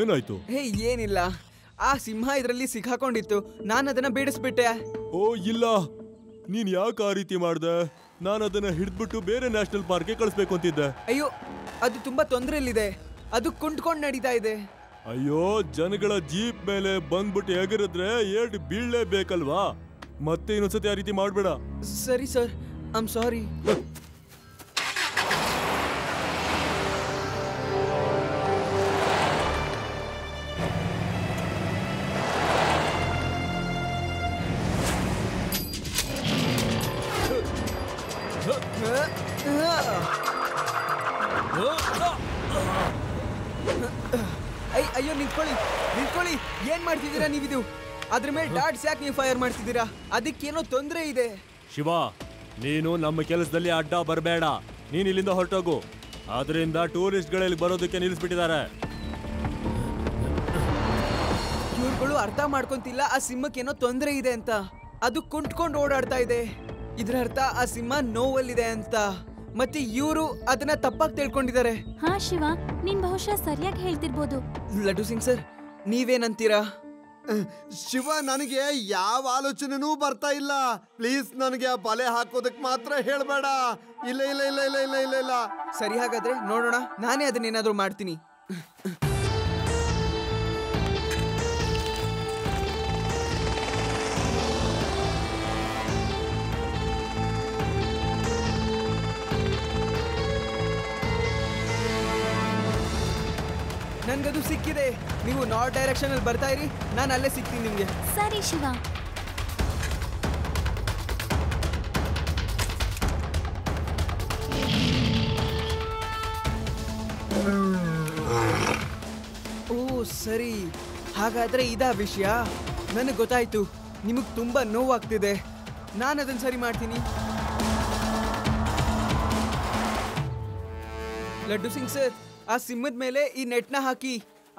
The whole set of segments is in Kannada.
ಏನಾಯ್ತು? ಹೇ ಏನಿಲ್ಲ, ಆ ಸಿಂಹ ಇದರಲ್ಲಿ ಸಿಕ್ಕಾಕೊಂಡಿತ್ತು, ನಾನು ಅದನ್ನ ಬಿಡಿಸ್ಬಿಟ್ಟೆ. ಓ ಇಲ್ಲ, ನೀನ್ ಯಾಕೆ ಆ ರೀತಿ ಮಾಡ್ದೆ? ನಾನು ಅದನ್ನ ಹಿಡಿದ್ಬಿಟ್ಟು ಬೇರೆ ನ್ಯಾಷನಲ್ ಪಾರ್ಕ್ಗೆ ಕಳಿಸ್ಬೇಕು ಅಂತಿದ್ದೆ. ಅಯ್ಯೋ, ಅದು ತುಂಬಾ ತೊಂದರೆಯಲ್ಲಿದೆ, ಅದು ಕುಂಟ್ಕೊಂಡು ನಡೀತಾ ಇದೆ. ಅಯ್ಯೋ, ಜನಗಳ ಜೀಪ್ ಮೇಲೆ ಬಂದ್ಬಿಟ್ಟು ಎಗರಿದ್ರೆ ಏಟ್ ಬೀಳ್ಲೇಬೇಕಲ್ವಾ? ಮತ್ತೆ ಇನ್ನೊಂದ್ಸತಿ ಆ ರೀತಿ ಮಾಡ್ಬೇಡ. ಸರಿ ಸರ್, ಐ ಆಮ್ ಸಾರಿ. ಅಯ್ಯೋ ನಿಂತ್ಕೊಳ್ಳಿ ನಿಂತ್ಕೊಳ್ಳಿ, ಏನ್ ಮಾಡ್ತಿದ್ದೀರಾ ನೀವಿದು? ಅದ್ರ ಮೇಲೆ ಡಾಟ್ಸ್ ಯಾಕೆ ನೀವು ಫೈರ್ ಮಾಡ್ತಿದ್ದೀರಾ? ಅದಕ್ಕೇನೋ ತೊಂದರೆ ಇದೆ. ಶಿವ, ನೀನು ನಮ್ಮ ಕೆಲಸದಲ್ಲಿ ಅಡ್ಡ ಬರಬೇಡ. ನೀನ್ ಇಲ್ಲಿಂದ ಹೊರಟೋಗು. ಆದ್ರಿಂದ ಟೂರಿಸ್ಟ್ಗಳಲ್ಲಿ ಬರೋದಕ್ಕೆ ನಿಲ್ಲಿಸ್ಬಿಟ್ಟಿದ್ದಾರೆ. ಇವ್ರುಗಳು ಅರ್ಥ ಮಾಡ್ಕೊಂತಿಲ್ಲ ಆ ಸಿಂಹಕ್ಕೇನೋ ತೊಂದರೆ ಇದೆ ಅಂತ. ಅದು ಕುಂಟ್ಕೊಂಡು ಓಡಾಡ್ತಾ ಇದೆ. ಇದ್ರ ಅರ್ಥ ಆ ಸಿಂಹ ನೋವಲ್ಲಿದೆ ಅಂತ. ಮತ್ತೆ ಇವರು ಅದನ್ನ ತಪ್ಪಾಗಿ ತಿಳ್ಕೊಂಡಿದ್ದಾರೆ. ಹಾ ಶಿವ, ನೀನ್ ಬಹುಶಃ ಸರಿಯಾಗಿ ಹೇಳ್ತಿರ್ಬೋದು. ಲಡ್ಡು ಸಿಂಗ್ ಸರ್, ನೀವೇನಂತೀರಾ? ಶಿವ, ನನಗೆ ಯಾವ ಆಲೋಚನೆನೂ ಬರ್ತಾ ಇಲ್ಲ. ಪ್ಲೀಸ್ ನನಗೆ ಆ ಬಲೆ ಹಾಕೋದಕ್ ಮಾತ್ರ ಹೇಳ್ಬೇಡ. ಇಲ್ಲ ಇಲ್ಲ ಇಲ್ಲ ಇಲ್ಲ ಇಲ್ಲ ಇಲ್ಲ ಇಲ್ಲ. ಸರಿ, ಹಾಗಾದ್ರೆ ನೋಡೋಣ, ನಾನೇ ಅದನ್ನೇನಾದ್ರೂ ಮಾಡ್ತೀನಿ. ನನ್ಗದು ಸಿಕ್ಕಿದೆ. ನೀವು ನಾರ್ತ್ ಡೈರೆಕ್ಷನ್ ಅಲ್ಲಿ ಬರ್ತಾ ಇರಿ, ನಾನು ಅಲ್ಲೇ ಸಿಗ್ತೀನಿ ನಿಮ್ಗೆ. ಸರಿ ಶಿವ. ಓ ಸರಿ, ಹಾಗಾದ್ರೆ ಇದಾ ವಿಷಯ. ನನಗೆ ಗೊತ್ತಾಯ್ತು, ನಿಮಗ್ ತುಂಬಾ ನೋವಾಗ್ತಿದೆ. ನಾನು ಅದನ್ನ ಸರಿ ಮಾಡ್ತೀನಿ. ಲಡ್ಡು ಸಿಂಗ್ ಸರ್, ಆ ಸಿಂಹದ ಮೇಲೆ ಈ ನೆಟ್ನ ಹಾಕಿ.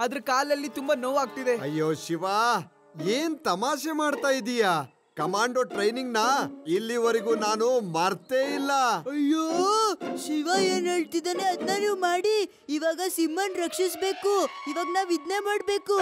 ಅದ್ರ ಕಾಲಲ್ಲಿ ತುಂಬಾ ನೋವಾಗ್ತಿದೆ. ಅಯ್ಯೋ ಶಿವ, ಏನ್ ತಮಾಷೆ ಮಾಡ್ತಾ ಇದೀಯಾ? ಕಮಾಂಡೋ ಟ್ರೈನಿಂಗ್ ನ ಇಲ್ಲಿವರೆಗೂ ನಾನು ಮರ್ತೇ ಇಲ್ಲ. ಅಯ್ಯೋ, ಶಿವ ಏನ್ ಹೇಳ್ತಿದ್ದಾನೆ ಅದನ್ನ ನೀವು ಮಾಡಿ. ಇವಾಗ ಸಿಂಹನ್ ರಕ್ಷಿಸ್ಬೇಕು. ಇವಾಗ ನಾವ್ ಇದನ್ನೇ ಮಾಡ್ಬೇಕು.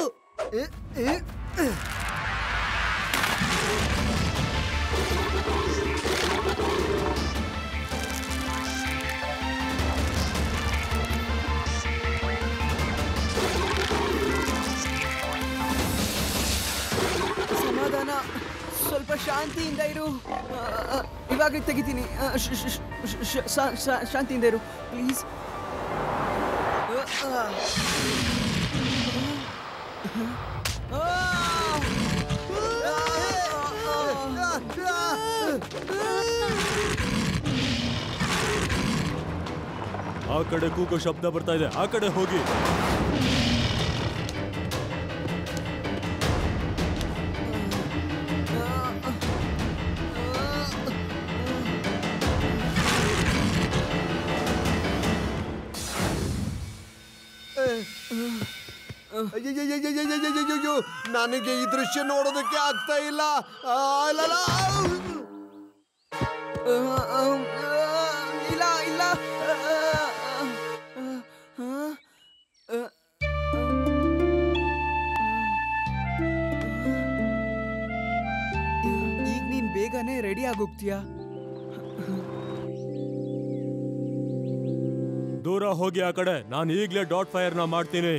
ಸಮಾಧಾನ, ಸ್ವಲ್ಪ ಶಾಂತಿಯಿಂದ ಇರು. ಇವಾಗ ತೆಗಿತೀನಿ. ಶಾಂತಿಯಿಂದ ಇರು ಪ್ಲೀಸ್. ಆ ಕಡೆ ಕೂಗೋ ಶಬ್ದ ಬರ್ತಾ ಇದೆ, ಆ ಕಡೆ ಹೋಗಿ. ಅಯ್ಯಯ್ಯಯ್ಯಯ್ಯಯ್ಯಯ್ಯಯ್ಯಯ್ಯಯ್ಯೋ, ನನಗೆ ಈ ದೃಶ್ಯ ನೋಡೋದಕ್ಕೆ ಆಗ್ತಾ ಇಲ್ಲ. ಇಲ್ಲ ಇಲ್ಲ. ಈಗ ನೀನ್ ಬೇಗನೆ ರೆಡಿ ಆಗೋಗ್ತೀಯಾ? ದೂರ ಹೋಗಿ ಆ ಕಡೆ. ನಾನು ಈಗ್ಲೇ ಡಾಟ್ ಫೈರ್ ನ ಮಾಡ್ತೀನಿ.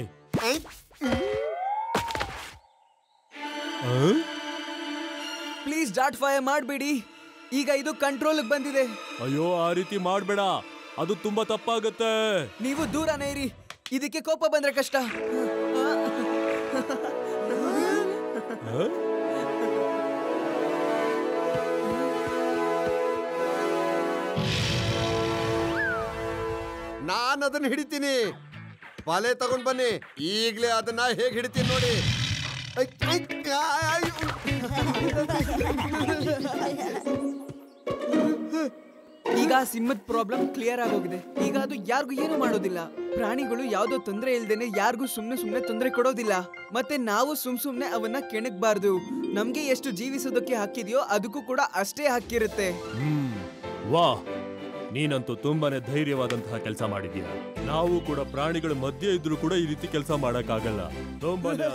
ಪ್ಲೀಸ್ ಡಾಟ್ ಫೈರ್ ಮಾಡಬೇಡಿ. ಈಗ ಇದು ಕಂಟ್ರೋಲ್ ಬಂದಿದೆ. ಅಯ್ಯೋ, ಆ ರೀತಿ ಮಾಡ್ಬೇಡ, ಅದು ತುಂಬಾ ತಪ್ಪಾಗುತ್ತೆ. ನೀವು ದೂರನೇ ಇರಿ, ಇದಕ್ಕೆ ಕೋಪ ಬಂದ್ರೆ ಕಷ್ಟ. ನಾನು ಅದನ್ನ ಹಿಡಿತೀನಿ. ಬಲೆ ತಗೊಂಡ್ ಬನ್ನಿ, ಈಗ್ಲೇ ಅದನ್ನ ಹೇಗ್ ಹಿಡಿತೀನಿ ನೋಡಿ. ಈಗ ಸಿಂಹದ ಪ್ರಾಬ್ಲಮ್ ಕ್ಲಿಯರ್ ಆಗೋಗಿದೆ. ಈಗ ಅದು ಯಾರಿಗೂ ಏನು ಮಾಡೋದಿಲ್ಲ. ಪ್ರಾಣಿಗಳು ಯಾವ್ದೋ ತೊಂದರೆ ಇಲ್ದೇನೆ ಯಾರಿಗೂ ಸುಮ್ನೆ ತೊಂದರೆ ಕೊಡೋದಿಲ್ಲ. ಮತ್ತೆ ನಾವು ಸುಮ್ನೆ ಅವನ್ನ ಕೆಣಕ್ಬಾರ್ದು. ನಮ್ಗೆ ಎಷ್ಟು ಜೀವಿಸೋದಕ್ಕೆ ಹಕ್ಕಿದೆಯೋ ಅದಕ್ಕೂ ಕೂಡ ಅಷ್ಟೇ ಹಕ್ಕಿರುತ್ತೆ. ವಾಹ್, ನೀನಂತೂ ತುಂಬಾನೇ ಧೈರ್ಯವಾದಂತಹ ಕೆಲಸ ಮಾಡಿದೀಯ. ನಾವು ಕೂಡ ಪ್ರಾಣಿಗಳ ಮಧ್ಯೆ ಇದ್ರೂ ಕೂಡ ಈ ರೀತಿ ಕೆಲಸ ಮಾಡಕ್ಕಾಗಲ್ಲ. ತುಂಬಾನೇ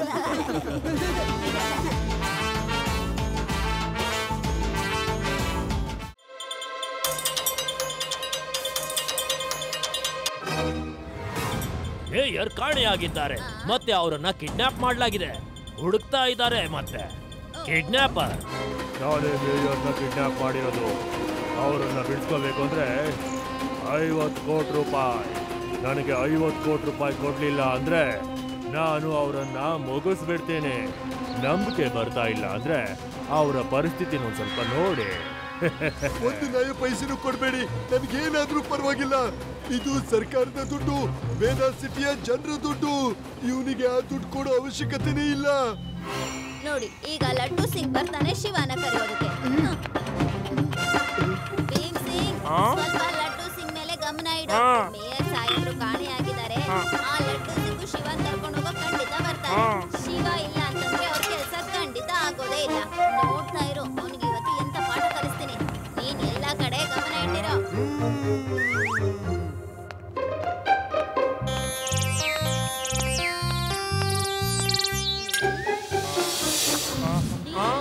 ಮೇಯರ್ ಕಾಣೆಯಾಗಿದ್ದಾರೆ ಮತ್ತೆ ಅವರನ್ನ ಕಿಡ್ನಾಪ್ ಮಾಡಲಾಗಿದೆ. ಹುಡುಕ್ತಾ ಇದ್ದಾರೆ ಮತ್ತೆ ಕಿಡ್ನಾಪರ್. ನಾನೇ ಮೇಯರ್ನ ಕಿಡ್ನಾಪ್ ಮಾಡಿರೋದು. ಅವರನ್ನ ಬಿಡಿಸ್ಕೋಬೇಕು ಅಂದ್ರೆ 50 ಕೋಟಿ ರೂಪಾಯಿ. ನನಗೆ 50 ಕೋಟಿ ರೂಪಾಯಿ ಕೊಡ್ಲಿಲ್ಲ ಅಂದ್ರೆ ನಾನು ಅವರನ್ನ ಮುಗಿಸ್ಬಿಡ್ತೇನೆ. ನಂಬಿಕೆ ಬರ್ತಾ ಇಲ್ಲ ಅಂದ್ರೆ ಅವರ ಪರಿಸ್ಥಿತಿನ ಒಂದ್ ಸ್ವಲ್ಪ ನೋಡಿ. ಒಂದು ನಯ ಪೈಸೆನೂ ಕೊಡ್ಬೇಡಿ, ನನ್ಗೇನಾದ್ರೂ ಪರವಾಗಿಲ್ಲ. ಇದು ಸರ್ಕಾರದ ದುಡ್ಡು, ವೇದಾ ಸಿಟಿಯ ಜನರ ದುಡ್ಡು. ಇವನಿಗೆ ಆ ದುಡ್ಡು ಕೊಡೋ ಅವಶ್ಯಕತೆನೇ ಇಲ್ಲ. ನೋಡಿ, ಈಗ ಲಡ್ಡು ಸಿಂಗ್ ಬರ್ತಾನೆ ಶಿವನ ಕರೆಯೋದಕ್ಕೆ. ಭೀಮ್ ಸಿಂಗ್, ಸ್ವಲ್ಪ ಲಡ್ಡು ಸಿಂಗ್ ಮೇಲೆ ಗಮನ ಇಡು. ಮೇಯರ್ ಸಾಹೇಬ್ರು ಕಾಣೆಯಾಗಿದ್ದಾರೆ. ಆ ಲಡ್ಡು ಸಿಂಗ್ ಶಿವನ್ ಕರ್ಕೊಂಡು ಹೋಗೋ ಖಂಡಿತ ಬರ್ತಾರೆ. ಶಿವ ಇಲ್ಲ ಅಂತಂದ್ರೆ ಅವ್ರ ಕೆಲಸ ಖಂಡಿತ ಆಗೋದೇ ಇಲ್ಲ. ನೋಡ್ತಾ ಇರು, ಅವನಿಗೆ ಇವತ್ತು ಎಂತ ಪಾಠ ಕಲಿಸ್ತೀನಿ. ನೀನ್ ಎಲ್ಲಾ ಕಡೆ ಗಮನ ಇಟ್ಟಿರೋ.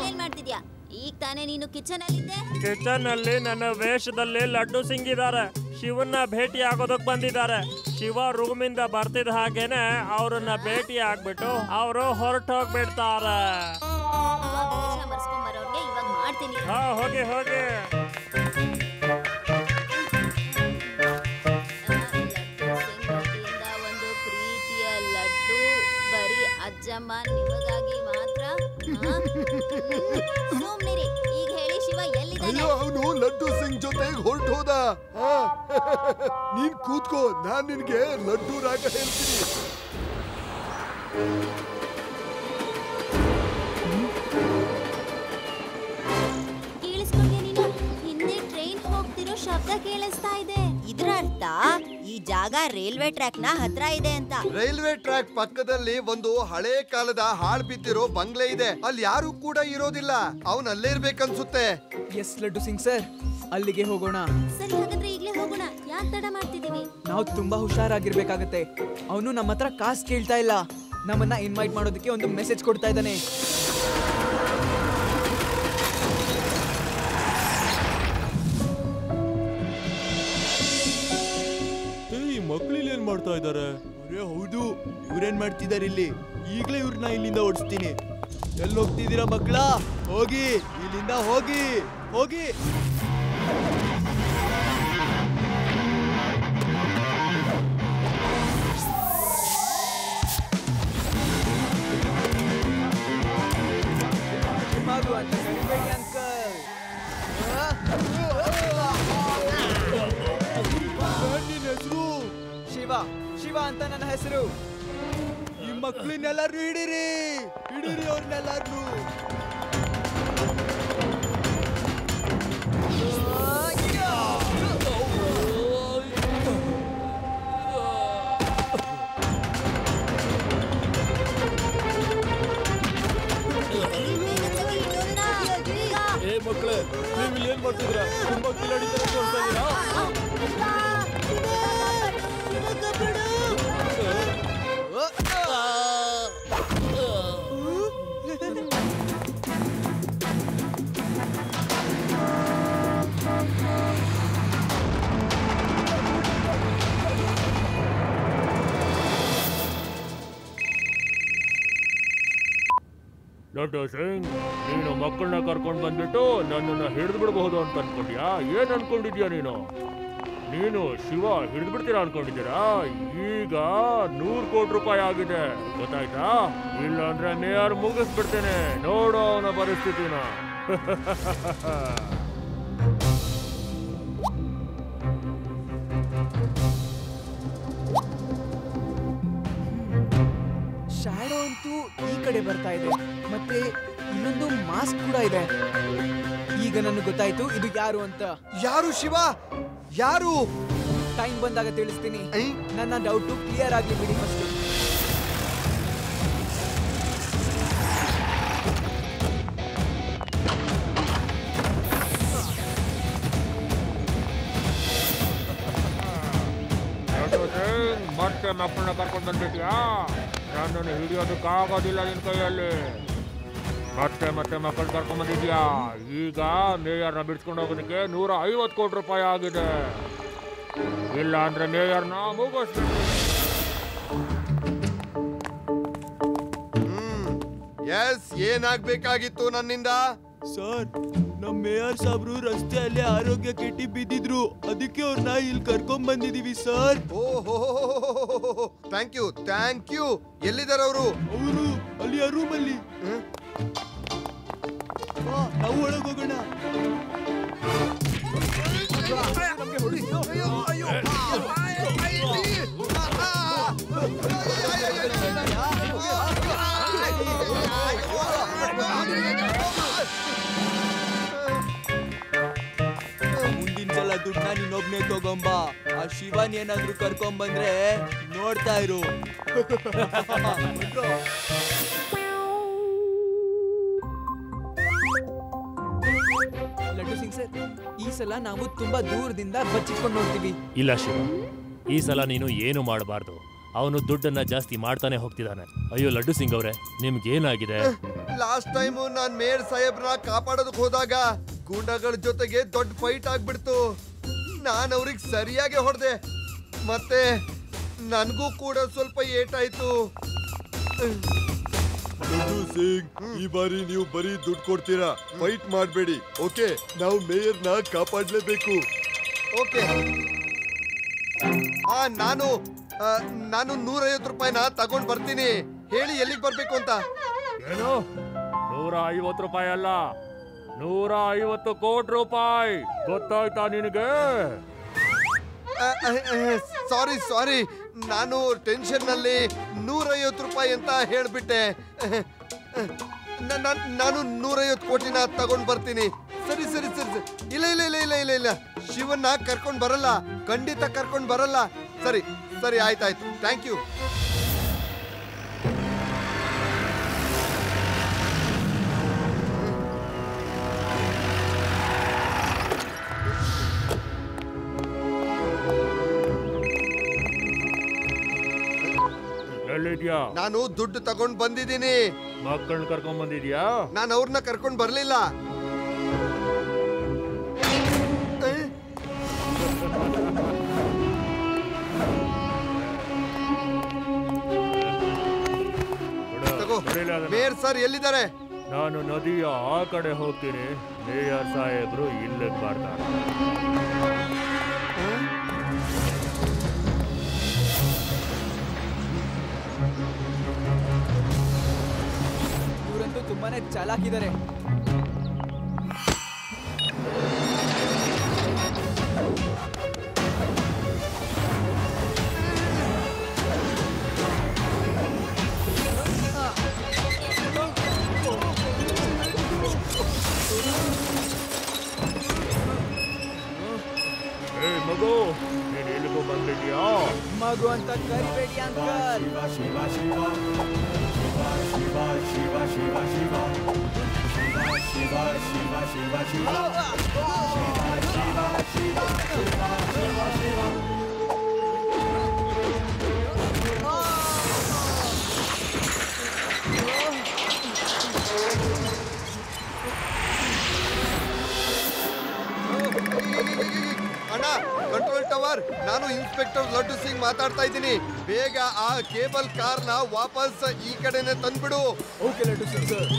ಏನ್ ಮಾಡ್ತಿದ್ಯಾ? ಈಗ ತಾನೇ ನೀನು ಕಿಚನ್ ಅಲ್ಲಿದ್ದೆ. ಕಿಚನ್ ಅಲ್ಲಿ ನನ್ನ ವೇಷದಲ್ಲಿ ಲಡ್ಡು ಸಿಂಗ್ ಇದ್ದಾರೆ. ಶಿವನ್ನ ಭೇಟಿ ಆಗೋದಕ್ ಬಂದಿದ್ದಾರೆ. ಶಿವ ರೂಮಿಂದ ಬರ್ತಿದ ಹಾಗೇನೆ ಅವ್ರನ್ನ ಭೇಟಿ ಆಗ್ಬಿಟ್ಟು ಅವರು ಹೊರಟೋಗ್ಬಿಡ್ತಾರೆ. ವೇಷ ಬರ್ಸ್ಕೊಂಡ್ ಬರೋರ್ಗೆ ಇವಾಗ ಮಾಡ್ತೀನಿ. ಹೋಗಿ ಹೋಗಿ. ಒಂದು ಪ್ರೀತಿಯ ಲಡ್ಡು ಬರೀ ಅಜ್ಜಮ್ಮ ನಿಮಗಾಗಿ ಮಾತ್ರ. ಸುಮ್ನಿರಿ, ಈಗ ಹೇಳಿ ಶಿವ ಎಲ್ಲಿದ್ದಾನೆ? ಅವನು ಲಡ್ಡು ಸಿಂಗ್ ಜೊತೆ ಹೊರಟೋದ. ನೀನ್ ಕೂತ್ಕೋ, ನಾನ್ ನಿನ್ಗೆ ಲಡ್ಡು ರಾಗ ಹೇಳ್ತೀನಿ. ಕೇಳಿಸ್ಕೊಂಡೆ ನೀನು? ಹಿಂದೆ ಟ್ರೈನ್ ಹೋಗ್ತಿರೋ ಶಬ್ದ ಕೇಳಿಸ್ತಾ ಇದೆ. ಇದ್ರ ಅರ್ಥ ಈ ಜಾಗ ರೈಲ್ವೆ ಟ್ರ್ಯಾಕ್ ನ ಹತ್ರ ಇದೆ ಅಂತ. ರೈಲ್ವೆ ಟ್ರ್ಯಾಕ್ ಪಕ್ಕದಲ್ಲಿ ಒಂದು ಹಳೆ ಕಾಲದ ಹಾಳ್ ಬಿದ್ದಿರೋ ಬಂಗ್ಲೆ ಇದೆ. ಅಲ್ಲಿ ಯಾರು ಕೂಡ ಇರೋದಿಲ್ಲ. ಅವನ್ ಅಲ್ಲೇ ಇರ್ಬೇಕನ್ಸುತ್ತೆ. ಎಸ್ ಲಡ್ಡು ಸಿಂಗ್ ಸರ್, ಅಲ್ಲಿಗೆ ಹೋಗೋಣ. ಸರಿ, ಹಾಗಾದ್ರೆ ಈಗ್ಲೇ ಹೋಗೋಣ. ಯಾಕೆ ತಡ ಮಾಡ್ತಿದೀವಿ? ನಾವು ತುಂಬಾ ಹುಷಾರಾಗಿರ್ಬೇಕಾಗತ್ತೆ. ಅವನು ನಮ್ಮ ಹತ್ರ ಕಾಸು ಕೇಳ್ತಾ ಇಲ್ಲ, ನಮ್ಮನ್ನ ಇನ್ವೈಟ್ ಮಾಡೋದಕ್ಕೆ ಒಂದು ಮೆಸೇಜ್ ಕೊಡ್ತಾ ಇದ್ದಾನೆ. ಮಕ್ಳಿಲ್ಲಿ ಏನ್ ಮಾಡ್ತಾ ಇದ್ದಾರೆ? ಹೌದು, ಇವ್ರೇನ್ ಮಾಡ್ತಿದ್ದಾರೆ ಇಲ್ಲಿ? ಈಗ್ಲೇ ಇವ್ರನ್ನ ಇಲ್ಲಿಂದ ಓಡಿಸ್ತೀನಿ. ಎಲ್ಲಿ ಹೋಗ್ತಿದ್ದೀರಾ ಮಕ್ಕಳ? ಹೋಗಿ ಇಲ್ಲಿಂದ, ಹೋಗಿ ಹೋಗಿ. ಶಿವ, ಶಿವ ಅಂತ ನನ್ನ ಹೆಸರು. ಈ ಮಕ್ಕಳನ್ನೆಲ್ಲಾರು ಹಿಡೀರಿ, ಹಿಡೀರಿ ಅವ್ರನ್ನೆಲ್ಲಾರು. ಮಕ್ಕಳೇ, ನೀವು ಇಲ್ಲಿ ಏನ್ ಮಾಡ್ತಿದ್ರ? ತುಂಬಾ ಕಿಲಾಡಿ ತರ ತೋರಿಸ್ತಾ ಇದೀರಾ? ಲಡ್ಡು ಸಿಂಗ್, ನೀನು ಮಕ್ಕಳನ್ನ ಕರ್ಕೊಂಡು ಬಂದ್ಬಿಟ್ಟು ನನ್ನನ್ನು ಹಿಡಿದು ಬಿಡಬಹುದು ಅಂತ ಅನ್ಕೊಂಡ್ಯಾ? ಏನ್ ಅನ್ಕೊಂಡಿದ್ಯಾ ನೀನು? ನೀನು ಶಿವ ಹಿಡಿದು ಬಿಡ್ತೀರಾ ಅನ್ಕೊಂಡಿದ್ದೀರಾ? ಈಗ 100 ಕೋಟಿ ರೂಪಾಯಿ ಆಗಿದೆ, ಗೊತ್ತಾಯ್ತಾ? ಇಲ್ಲ ಅಂದ್ರೆ ಮೇಯರ್ ಮುಗಿಸ್ಬಿಡ್ತೇನೆ. ನೋಡೋ ಅವನ ಪರಿಸ್ಥಿತಿನ. ಶ್ಯಾಡೋ ಅಂತೂ ಈ ಕಡೆ ಬರ್ತಾ ಇದೆ, ಮತ್ತೆ ಇನ್ನೊಂದು ಮಾಸ್ಕ್ ಕೂಡ ಇದೆ. ಈಗ ನನಗೆ ಗೊತ್ತಾಯ್ತು ಇದು ಯಾರು ಅಂತ. ಯಾರು ಶಿವ? ಯಾರು? ಟೈಮ್ ಬಂದಾಗ ತಿಳಿಸ್ತೀನಿ. ನನ್ನ ಡೌಟು ಕ್ಲಿಯರ್ ಆಗಲಿ ಬಿಡಿ ಫಸ್ಟ್. ಮತ್ತೆ ಮಕ್ಕಳನ್ನ ಕರ್ಕೊಂಡು ಬಂದ್ಬಿಟ್ಯಾ? ನನ್ನನ್ನು ಹಿಡಿಯೋದಕ್ಕಾಗೋದಿಲ್ಲ ನಿನ್ ಕೈಯಲ್ಲಿ. ಮತ್ತೆ ಮತ್ತೆ ಮಕ್ಕಳು ಕರ್ಕೊಂಡ್ ಬಂದಿದ್ಯಾ? ಈಗ ಮೇಯರ್ನ ಬಿಡ್ಸ್ಕೊಂಡು ಹೋಗೋದಕ್ಕೆ 150 ಕೋಟಿ ರೂಪಾಯಿ ಆಗಿದೆ. ಇಲ್ಲ ಅಂದ್ರೆ ಮೇಯರ್ನ ಮುಗಿಸ್ಬಿಟ್ಟು. ಎಸ್, ಏನಾಗ್ಬೇಕಾಗಿತ್ತು ನನ್ನಿಂದ? ಸರ್, ನಮ್ ಮೇಯರ್ ಸಾಬ್ರು ರಸ್ತೆಯಲ್ಲಿ ಆರೋಗ್ಯ ಕೆಟ್ಟಿ ಬಿದ್ದಿದ್ರು, ಅದಕ್ಕೆ ಅವ್ರನ್ನ ಇಲ್ಲಿ ಕರ್ಕೊಂಡ್ ಬಂದಿದೀವಿ ಸರ್. ಓಹೋ, ಥ್ಯಾಂಕ್ ಯು. ಎಲ್ಲಿದ್ದಾರೆ ಅವರು? ಅವರು ಅಲ್ಲಿ ಆ ರೂಮ್ ಅಲ್ಲಿ. ನಾವು ಒಳಗೆ ಹೋಗೋಣ. ಮುಂದಿನ ಸಲ ದುಡ್ಡನ್ನ ನೀನೊಬ್ನೇ ತಗೊಂಬ. ಆ ಶಿವನ್ ಏನಾದ್ರು ಕರ್ಕೊಂಡ್ ಬಂದ್ರೆ ನೋಡ್ತಾ ಇರು. ಲಡ್ಡು ಸಿಂಗ್ ಸರ್, ಈ ಸಲ ನಾವು ತುಂಬಾ ದೂರದಿಂದ ಬಚ್ಚಿಟ್ಕೊಂಡು ನೋಡ್ತೀವಿ. ಇಲ್ಲ ಶಿವ, ಈ ಸಲ ನೀನು ಏನು ಮಾಡಬಾರ್ದು. ಅವನು ದುಡ್ಡನ್ನ ಜಾಸ್ತಿ ಮಾಡ್ತಾನೆ ಹೋಗ್ತಿದ್ದಾನೆ. ಅಯ್ಯೋ ಲಡ್ಡು ಸಿಂಗ್ ಅವರೇ, ನಿಮ್ಗೇನಾಗಿದೆ? ಲಾಸ್ಟ್ ಟೈಮ್ ನಾನ್ ಮೇಯರ್ ಸಾಹೇಬ್ರನ್ನ ಕಾಪಾಡೋದಕ್ ಹೋದಾಗ ಗೂಂಡಾಗಳ ಜೊತೆಗೆ ದೊಡ್ಡ ಫೈಟ್ ಆಗ್ಬಿಡ್ತು. ನಾನು ಅವ್ರಿಗೆ ಸರಿಯಾಗಿ ಹೊಡೆದೆ, ಮತ್ತೆ ನನಗೂ ಕೂಡ ಸ್ವಲ್ಪ ಏಟಾಯ್ತು. ಈ ಬಾರಿ ನೀವು ಬರೀ ದುಡ್ಡು ಕೊಡ್ತೀರಾ, ಫೈಟ್ ಮಾಡಬೇಡಿ. ಓಕೆ, ನಾವು ಮೇಯರ್ನ ಕಾಪಾಡಲೇಬೇಕು. ಓಕೆ, ನಾನು 150 ರೂಪಾಯಿನ ತಗೊಂಡ್ ಬರ್ತೀನಿ. ಹೇಳಿ ಎಲ್ಲಿಗೆ ಬರ್ಬೇಕು ಅಂತ. ಏನು? 150 ರೂಪಾಯಿ ಅಲ್ಲ, 150 ಕೋಟಿ ರೂಪಾಯಿ. ಗೊತ್ತಾಯ್ತಾ ನಿನಗೆ? ಸಾರಿ, ನಾನು ಟೆನ್ಷನ್ ನಲ್ಲಿ 150 ರೂಪಾಯಿ ಅಂತ ಹೇಳ್ಬಿಟ್ಟೆ. ನಾನು 150 ಕೋಟಿನ ತಗೊಂಡ್ ಬರ್ತೀನಿ. ಸರಿ. ಇಲ್ಲ, ಶಿವನ್ನ ಕರ್ಕೊಂಡ್ ಬರಲ್ಲ, ಖಂಡಿತ ಕರ್ಕೊಂಡ್ ಬರಲ್ಲ. ಸರಿ, ಆಯ್ತಾಯ್ತು. Thank you. ಎಲ್ಲಿದ್ಯಾ? ನಾನು ದುಡ್ಡು ತಗೊಂಡ್ ಬಂದಿದ್ದೀನಿ. ಮಕ್ಕಳನ್ನ ಕರ್ಕೊಂಡ್ ಬಂದಿದ್ಯಾ? ನಾನು ಅವ್ರನ್ನ ಕರ್ಕೊಂಡ್ ಬರ್ಲಿಲ್ಲ. ಮೇಯರ್ ಸರ್ ಎಲ್ಲಿದ್ದಾರೆ? ನಾನು ನದಿಯ ಆ ಕಡೆ ಹೋಗ್ತೀನಿ. ಮೇಯರ್ ಸಾಹೇಬ್ರು ಇಲ್ಲಿಗೆ ಬರ್ತಾರೆ. ಇವರಂತೂ ತುಂಬಾನೇ ಚಾಲಾಕಿದ್ದಾರೆ. ಮಗು, ನೀನ್ ಎಲ್ಲಿಗೂ ಬಂದಿದ್ಯಾ? ಮಗು ಅಂತ ಕರಿಬೇಡಿ ಅಂಕಲ್. ಅಣ್ಣ, ಕಂಟ್ರೋಲ್ ಟವರ್, ನಾನು ಇನ್ಸ್ಪೆಕ್ಟರ್ ಲಡ್ಡು ಸಿಂಗ್ ಮಾತಾಡ್ತಾ ಇದ್ದೀನಿ. ಬೇಗ ಆ ಕೇಬಲ್ ಕಾರ್ನ ವಾಪಸ್ ಈ ಕಡೆನೆ ತಂದ್ಬಿಡು. Okay Laddu Singh sir.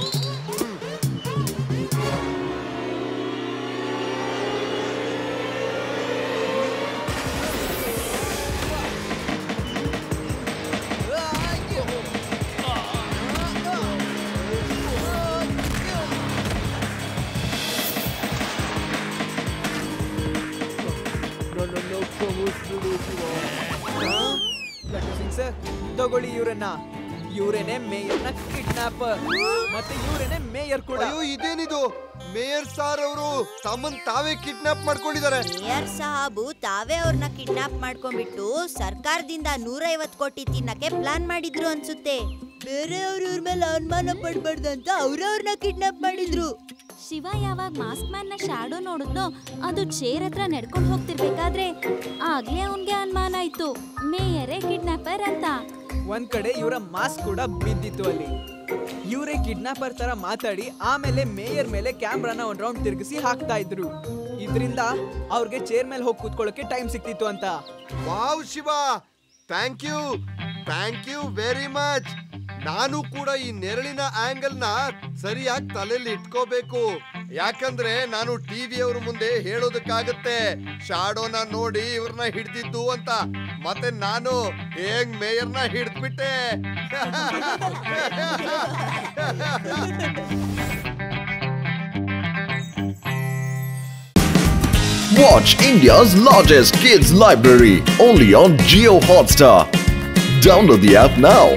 Laddu Singh sir, ತಗೊಳ್ಳಿ ಇವರೇನೆ ಮೇಯರ್ನ ಕಿಡ್ನಾಪರ್, ಮತ್ತೆ ಇವರೇನೆ ಮೇಯರ್ ಕೂಡ. ಅಯ್ಯೋ, ಇದೇನಿದು? ಮೇಯರ್ ಸಾರ್ ಅವರು ತಮ್ಮನ್ ತಾವೇ ಕಿಡ್ನಾಪ್ ಮಾಡ್ಕೊಂಡಿದ್ದಾರೆ. ಮೇಯರ್ ಸಾಹಬು ತಾವೇ ಅವ್ರನ್ನ ಕಿಡ್ನಾಪ್ ಮಾಡ್ಕೊಂಡ್ಬಿಟ್ಟು ಸರ್ಕಾರದಿಂದ 150 ಕೋಟಿ ತಿನ್ನಕ್ಕೆ ಪ್ಲಾನ್ ಮಾಡಿದ್ರು ಅನ್ಸುತ್ತೆ. ಬೇರೆಯವ್ರು ಇವ್ರ ಮೇಲೆ ಅನುಮಾನ ಪಡ್ಬಾರ್ದಂತ ಅವ್ರನ್ನ ಕಿಡ್ನಾಪ್ ಮಾಡಿದ್ರು. ಶಿವ ಯಾವಾಗ ಮಾಸ್ಕ್ ಮ್ಯಾನ್ ನ ಶಾಡೋ ನೋಡಿದ್ನೋ ಅದು ಚೇರ್ ಹತ್ರ ನಡ್ಕೊಂಡು ಹೋಗ್ತಿರ್ಬೇಕಾದ್ರೆ ಆಗ್ಲೇ ಅವನ್ಗೆ ಅನುಮಾನ ಆಯ್ತು ಮೇಯರೇ ಕಿಡ್ನಾಪರ್ ಅಂತ. ಒಂದ್ ಕಡೆ ಇವರ ಮಾಸ್ಕ್ ಕೂಡ ಬಿದ್ದಿತ್ತು ಅಲ್ಲಿ. ಇವರೇ ಕಿಡ್ನಾಪರ್ ತರ ಮಾತಾಡಿ ಆಮೇಲೆ ಮೇಯರ್ ಮೇಲೆ ಕ್ಯಾಮ್ರಾನ ಒಂದ್ ರೌಂಡ್ ತಿರುಗಿಸಿ ಹಾಕ್ತಾ ಇದ್ರು. ಇದರಿಂದ ಅವ್ರಿಗೆ ಚೇರ್ ಮೇಲೆ ಹೋಗಿ ಕೂತ್ಕೊಳ್ಳೋಕೆ ಟೈಮ್ ಸಿಕ್ತಿತ್ತು ಅಂತ. Wow Shiva, thank you very much. ನಾನು ಕೂಡ ಈ ನೆರಳಿನ ಆಂಗಲ್ ನ ಸರಿಯಾಗಿ ತಲೆಯಲ್ಲಿ ಇಟ್ಕೋಬೇಕು, ಯಾಕಂದ್ರೆ ನಾನು ಟಿವಿ ಅವ್ರ ಮುಂದೆ ಹೇಳೋದಕ್ಕಾಗತ್ತೆ ಶಾಡೋನ ನೋಡಿ ಇವ್ರನ್ನ ಹಿಡ್ದಿದ್ದು ಅಂತ. ಮತ್ತೆ ನಾನು ಹೇಗ್ ಮೇಯರ್ನ ಹಿಡ್ದ್ಬಿಟ್ಟೆ. Watch India's largest kids library only on Jio Hotstar. Download the app now.